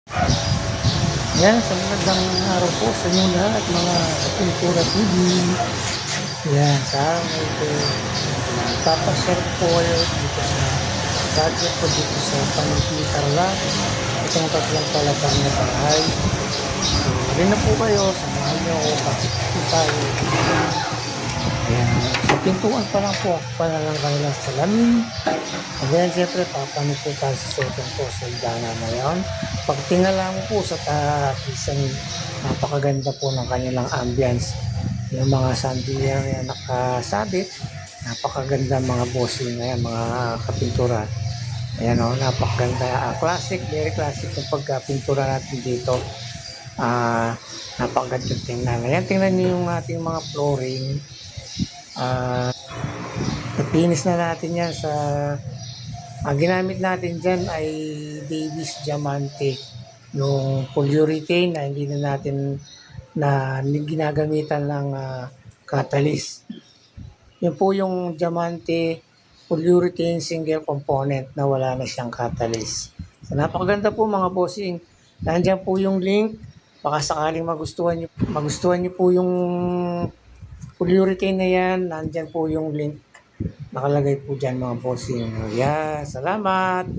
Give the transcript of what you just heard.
Yan, sa magandang araw po sa inyong lahat, mga Kultura TV. Yan, sa araw na ito, papashare ko po kayo dito sa project ko dito sa Pangiti Tarlac. Itong tatlong palapag na bahay. So, rin na po kayo, samahan niyo ako, bakit po tayo. Ayan, sa pintuan pa lang po, ako pa na lang kanilang salamin. And then, siyempre, papaano po tayo sa sotong po sa higdana na yun. Pagtingala mo po sa isang napakaganda po ng kanilang ambience. Yung mga sandilya na nakasabit, napakaganda mga bossing na yan, mga kapintura. Ayan o, napakaganda. Classic, very classic yung pagkapintura natin dito. Napakaganda tingnan. Ayan, tingnan niyo yung ating mga flooring. Napinis na natin yan sa ginamit natin dyan ay Davis Diamante, yung polyurethane na hindi na natin na ginagamitan ng catalyst. Yun po yung Diamante polyurethane single component na wala na siyang catalyst. So, napakaganda po mga bossing. Nandiyan po yung link. Baka sakaling magustuhan nyo po yung polyurethane na yan. Nandiyan po yung link. Nakalagay po dyan mga bossing. Yeah, salamat!